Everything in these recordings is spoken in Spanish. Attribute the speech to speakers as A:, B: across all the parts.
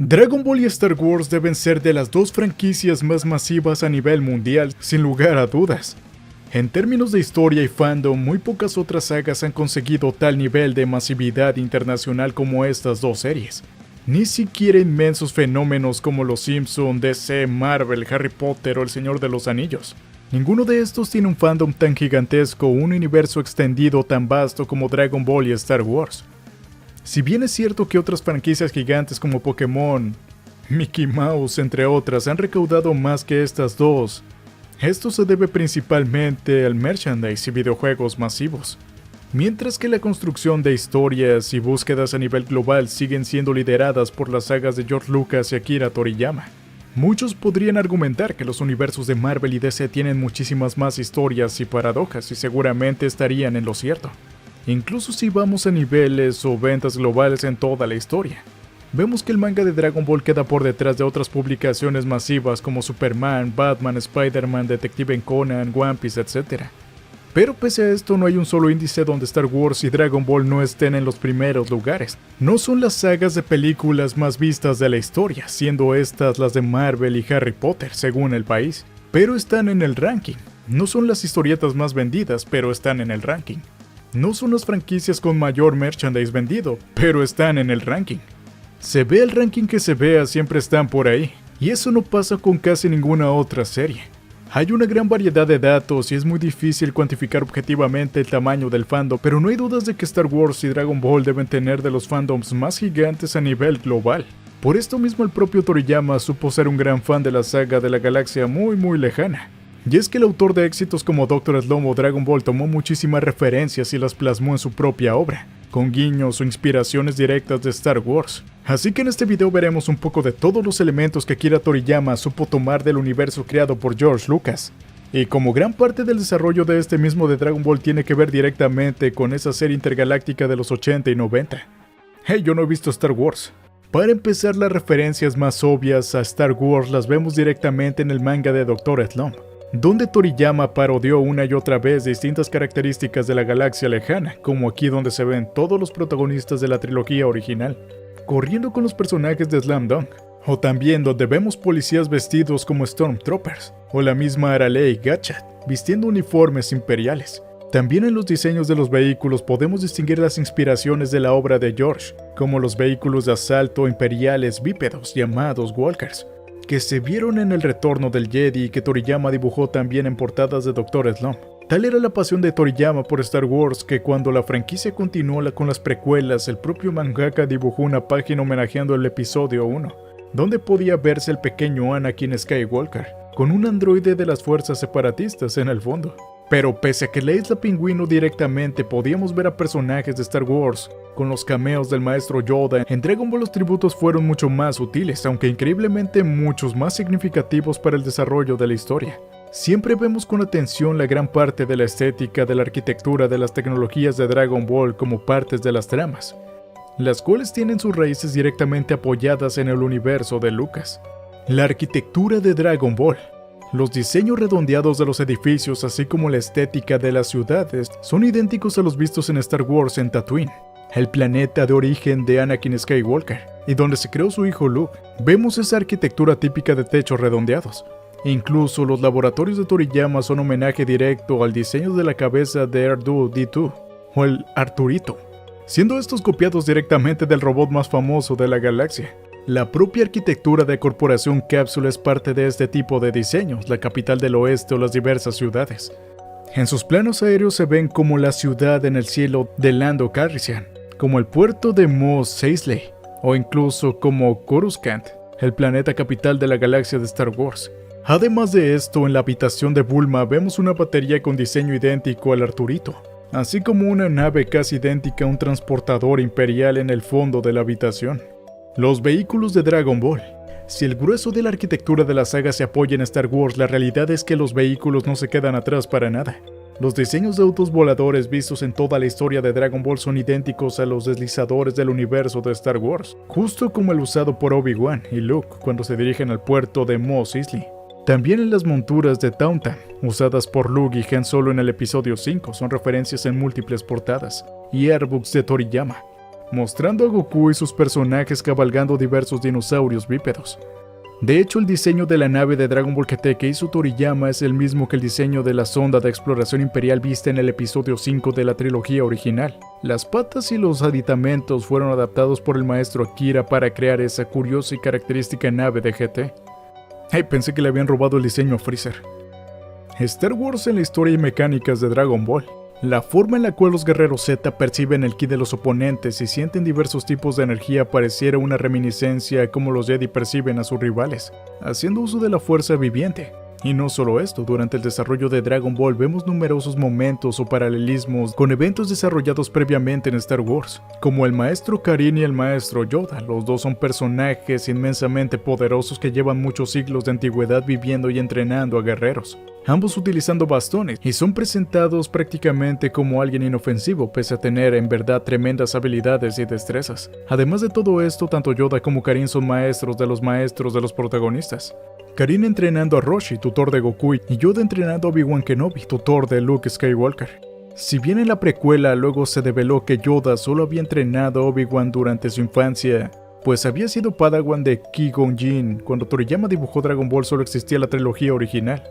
A: Dragon Ball y Star Wars deben ser de las dos franquicias más masivas a nivel mundial, sin lugar a dudas. En términos de historia y fandom, muy pocas otras sagas han conseguido tal nivel de masividad internacional como estas dos series. Ni siquiera inmensos fenómenos como Los Simpson, DC, Marvel, Harry Potter o El Señor de los Anillos. Ninguno de estos tiene un fandom tan gigantesco o un universo extendido tan vasto como Dragon Ball y Star Wars. Si bien es cierto que otras franquicias gigantes como Pokémon, Mickey Mouse, entre otras, han recaudado más que estas dos, esto se debe principalmente al merchandise y videojuegos masivos. Mientras que la construcción de historias y búsquedas a nivel global siguen siendo lideradas por las sagas de George Lucas y Akira Toriyama. Muchos podrían argumentar que los universos de Marvel y DC tienen muchísimas más historias y paradojas y seguramente estarían en lo cierto. Incluso si vamos a niveles o ventas globales en toda la historia. Vemos que el manga de Dragon Ball queda por detrás de otras publicaciones masivas como Superman, Batman, Spider-Man, Detective Conan, One Piece, etc. Pero pese a esto no hay un solo índice donde Star Wars y Dragon Ball no estén en los primeros lugares. No son las sagas de películas más vistas de la historia, siendo estas las de Marvel y Harry Potter según el país. Pero están en el ranking. No son las historietas más vendidas, pero están en el ranking. No son las franquicias con mayor merchandise vendido, pero están en el ranking. Se ve el ranking que se vea, siempre están por ahí, y eso no pasa con casi ninguna otra serie. Hay una gran variedad de datos y es muy difícil cuantificar objetivamente el tamaño del fandom, pero no hay dudas de que Star Wars y Dragon Ball deben tener de los fandoms más gigantes a nivel global. Por esto mismo el propio Toriyama supo ser un gran fan de la saga de la galaxia muy lejana. Y es que el autor de éxitos como Dr. Slump o Dragon Ball tomó muchísimas referencias y las plasmó en su propia obra, con guiños o inspiraciones directas de Star Wars. Así que en este video veremos un poco de todos los elementos que Akira Toriyama supo tomar del universo creado por George Lucas. Y como gran parte del desarrollo de este mismo de Dragon Ball tiene que ver directamente con esa serie intergaláctica de los 80 y 90. Hey, yo no he visto Star Wars. Para empezar, las referencias más obvias a Star Wars las vemos directamente en el manga de Dr. Slump, donde Toriyama parodió una y otra vez distintas características de la galaxia lejana, como aquí donde se ven todos los protagonistas de la trilogía original, corriendo con los personajes de Slam Dunk, o también donde vemos policías vestidos como Stormtroopers, o la misma Arale y Gatchat, vistiendo uniformes imperiales. También en los diseños de los vehículos podemos distinguir las inspiraciones de la obra de George, como los vehículos de asalto imperiales bípedos llamados Walkers, que se vieron en El Retorno del Jedi y que Toriyama dibujó también en portadas de Dr. Slump. Tal era la pasión de Toriyama por Star Wars que cuando la franquicia continuó con las precuelas, el propio mangaka dibujó una página homenajeando el episodio 1, donde podía verse el pequeño Anakin Skywalker, con un androide de las fuerzas separatistas en el fondo. Pero pese a que la Isla Pingüino directamente podíamos ver a personajes de Star Wars, con los cameos del maestro Yoda, en Dragon Ball los tributos fueron mucho más sutiles, aunque increíblemente muchos más significativos para el desarrollo de la historia. Siempre vemos con atención la gran parte de la estética, de la arquitectura, de las tecnologías de Dragon Ball como partes de las tramas, las cuales tienen sus raíces directamente apoyadas en el universo de Lucas. La arquitectura de Dragon Ball, los diseños redondeados de los edificios, así como la estética de las ciudades, son idénticos a los vistos en Star Wars en Tatooine, el planeta de origen de Anakin Skywalker, y donde se creó su hijo Luke. Vemos esa arquitectura típica de techos redondeados. Incluso los laboratorios de Toriyama son homenaje directo al diseño de la cabeza de R2-D2, o el Arturito, siendo estos copiados directamente del robot más famoso de la galaxia. La propia arquitectura de Corporación Cápsula es parte de este tipo de diseños, la capital del oeste o las diversas ciudades. En sus planos aéreos se ven como la ciudad en el cielo de Lando Calrissian, como el puerto de Mos Eisley, o incluso como Coruscant, el planeta capital de la galaxia de Star Wars. Además de esto, en la habitación de Bulma vemos una batería con diseño idéntico al Arturito, así como una nave casi idéntica a un transportador imperial en el fondo de la habitación. Los vehículos de Dragon Ball. Si el grueso de la arquitectura de la saga se apoya en Star Wars, la realidad es que los vehículos no se quedan atrás para nada. Los diseños de autos voladores vistos en toda la historia de Dragon Ball son idénticos a los deslizadores del universo de Star Wars, justo como el usado por Obi-Wan y Luke cuando se dirigen al puerto de Mos Eisley. También en las monturas de Tauntaun, usadas por Luke y Han Solo en el episodio 5, son referencias en múltiples portadas y artbooks de Toriyama. mostrando a Goku y sus personajes cabalgando diversos dinosaurios bípedos. De hecho, el diseño de la nave de Dragon Ball GT que hizo Toriyama es el mismo que el diseño de la sonda de exploración imperial vista en el episodio 5 de la trilogía original. Las patas y los aditamentos fueron adaptados por el maestro Akira para crear esa curiosa y característica nave de GT. Pensé que le habían robado el diseño a Freezer. Star Wars en la historia y mecánicas de Dragon Ball. La forma en la cual los guerreros Z perciben el ki de los oponentes y sienten diversos tipos de energía pareciera una reminiscencia a cómo los Jedi perciben a sus rivales, haciendo uso de la fuerza viviente. Y no solo esto, durante el desarrollo de Dragon Ball vemos numerosos momentos o paralelismos con eventos desarrollados previamente en Star Wars, como el maestro Karin y el maestro Yoda. Los dos son personajes inmensamente poderosos que llevan muchos siglos de antigüedad viviendo y entrenando a guerreros, ambos utilizando bastones, y son presentados prácticamente como alguien inofensivo pese a tener en verdad tremendas habilidades y destrezas. Además de todo esto, tanto Yoda como Karin son maestros de los protagonistas. Karin entrenando a Roshi, tutor de Goku, y Yoda entrenando a Obi-Wan Kenobi, tutor de Luke Skywalker. Si bien en la precuela luego se develó que Yoda solo había entrenado a Obi-Wan durante su infancia, pues había sido padawan de Qui-Gon Jinn, cuando Toriyama dibujó Dragon Ball solo existía la trilogía original,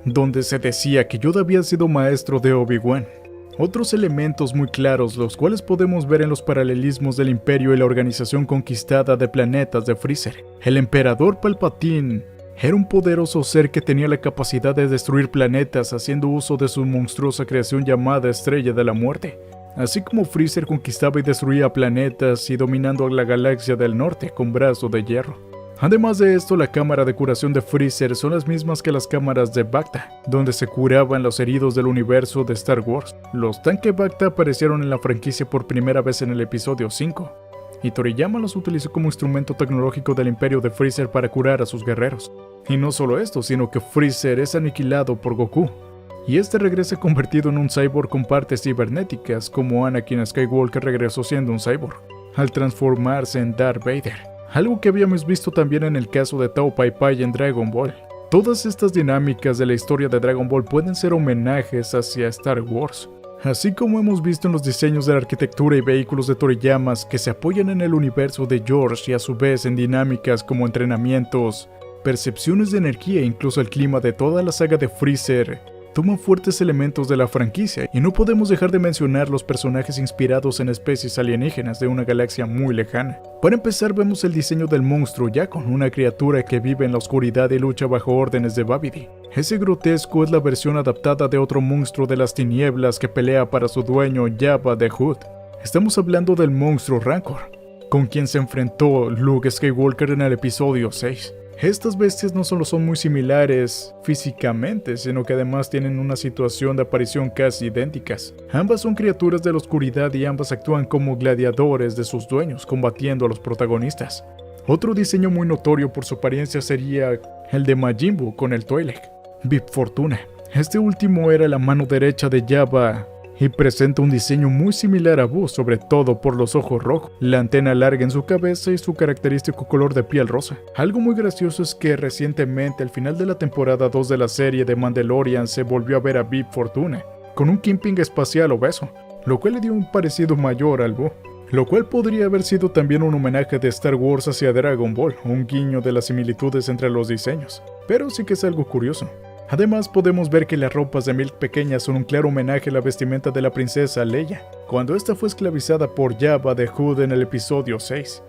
A: donde se decía que Yoda había sido maestro de Obi-Wan. Otros elementos muy claros, los cuales podemos ver en los paralelismos del Imperio y la organización conquistada de planetas de Freezer. El Emperador Palpatine era un poderoso ser que tenía la capacidad de destruir planetas haciendo uso de su monstruosa creación llamada Estrella de la Muerte, así como Freezer conquistaba y destruía planetas y dominando a la galaxia del norte con brazo de hierro. Además de esto, la cámara de curación de Freezer son las mismas que las cámaras de Bacta, donde se curaban los heridos del universo de Star Wars. Los tanques Bacta aparecieron en la franquicia por primera vez en el episodio 5, y Toriyama los utilizó como instrumento tecnológico del imperio de Freezer para curar a sus guerreros. Y no solo esto, sino que Freezer es aniquilado por Goku, y este regresa convertido en un cyborg con partes cibernéticas, como Anakin Skywalker regresó siendo un cyborg, al transformarse en Darth Vader, algo que habíamos visto también en el caso de Tao Pai Pai en Dragon Ball. Todas estas dinámicas de la historia de Dragon Ball pueden ser homenajes hacia Star Wars, así como hemos visto en los diseños de la arquitectura y vehículos de Toriyama que se apoyan en el universo de George y a su vez en dinámicas como entrenamientos, percepciones de energía e incluso el clima de toda la saga de Freezer toman fuertes elementos de la franquicia, y no podemos dejar de mencionar los personajes inspirados en especies alienígenas de una galaxia muy lejana. Para empezar, vemos el diseño del monstruo Yakon, una criatura que vive en la oscuridad y lucha bajo órdenes de Babidi. Ese grotesco es la versión adaptada de otro monstruo de las tinieblas que pelea para su dueño Jabba the Hutt. Estamos hablando del monstruo Rancor, con quien se enfrentó Luke Skywalker en el episodio 6. Estas bestias no solo son muy similares físicamente, sino que además tienen una situación de aparición casi idénticas. Ambas son criaturas de la oscuridad y ambas actúan como gladiadores de sus dueños, combatiendo a los protagonistas. Otro diseño muy notorio por su apariencia sería el de Majin Buu con el Twi'lek, Bib Fortuna. Este último era la mano derecha de Jabba y presenta un diseño muy similar a Buu, sobre todo por los ojos rojos, la antena larga en su cabeza y su característico color de piel rosa. Algo muy gracioso es que recientemente, al final de la temporada 2 de la serie de Mandalorian, se volvió a ver a Bib Fortuna, con un Kingpin espacial obeso, lo cual le dio un parecido mayor al Buu, lo cual podría haber sido también un homenaje de Star Wars hacia Dragon Ball, un guiño de las similitudes entre los diseños, pero sí que es algo curioso. Además, podemos ver que las ropas de Milk pequeñas son un claro homenaje a la vestimenta de la princesa Leia, cuando esta fue esclavizada por Jabba the Hutt en el episodio 6.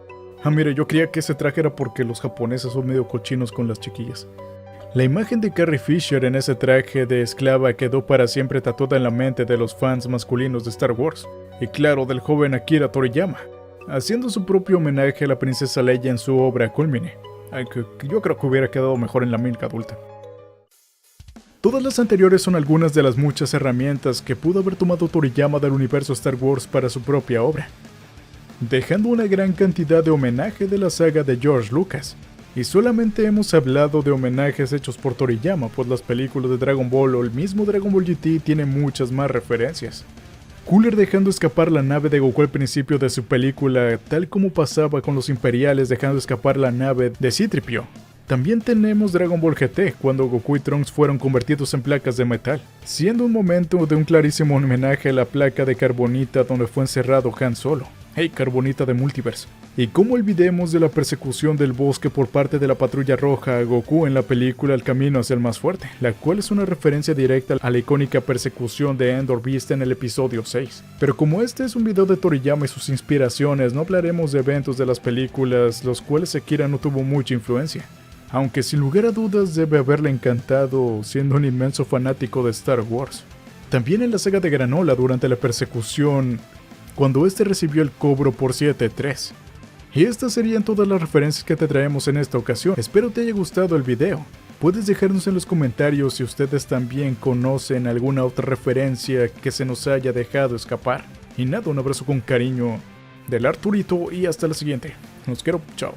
A: Mire, yo creía que ese traje era porque los japoneses son medio cochinos con las chiquillas. La imagen de Carrie Fisher en ese traje de esclava quedó para siempre tatuada en la mente de los fans masculinos de Star Wars, y claro, del joven Akira Toriyama, haciendo su propio homenaje a la princesa Leia en su obra culmine, aunque yo creo que hubiera quedado mejor en la Milk adulta. Todas las anteriores son algunas de las muchas herramientas que pudo haber tomado Toriyama del universo Star Wars para su propia obra, dejando una gran cantidad de homenaje de la saga de George Lucas. Y solamente hemos hablado de homenajes hechos por Toriyama, pues las películas de Dragon Ball o el mismo Dragon Ball GT tienen muchas más referencias. Cooler dejando escapar la nave de Goku al principio de su película, tal como pasaba con los Imperiales dejando escapar la nave de C-3PO. También tenemos Dragon Ball GT, cuando Goku y Trunks fueron convertidos en placas de metal, siendo un momento de un clarísimo homenaje a la placa de carbonita donde fue encerrado Han Solo. Hey, Carbonita de Multiverse. Y cómo olvidemos de la persecución del bosque por parte de la Patrulla Roja a Goku en la película El Camino hacia el Más Fuerte, la cual es una referencia directa a la icónica persecución de Endor vista en el episodio 6. Pero como este es un video de Toriyama y sus inspiraciones, no hablaremos de eventos de las películas, los cuales Akira no tuvo mucha influencia. Aunque sin lugar a dudas debe haberle encantado siendo un inmenso fanático de Star Wars. También en la saga de Granola durante la persecución, cuando este recibió el cobro por 7-3. Y estas serían todas las referencias que te traemos en esta ocasión. Espero te haya gustado el video. Puedes dejarnos en los comentarios si ustedes también conocen alguna otra referencia que se nos haya dejado escapar. Y nada, un abrazo con cariño del Arturito y hasta la siguiente. Los quiero, chao.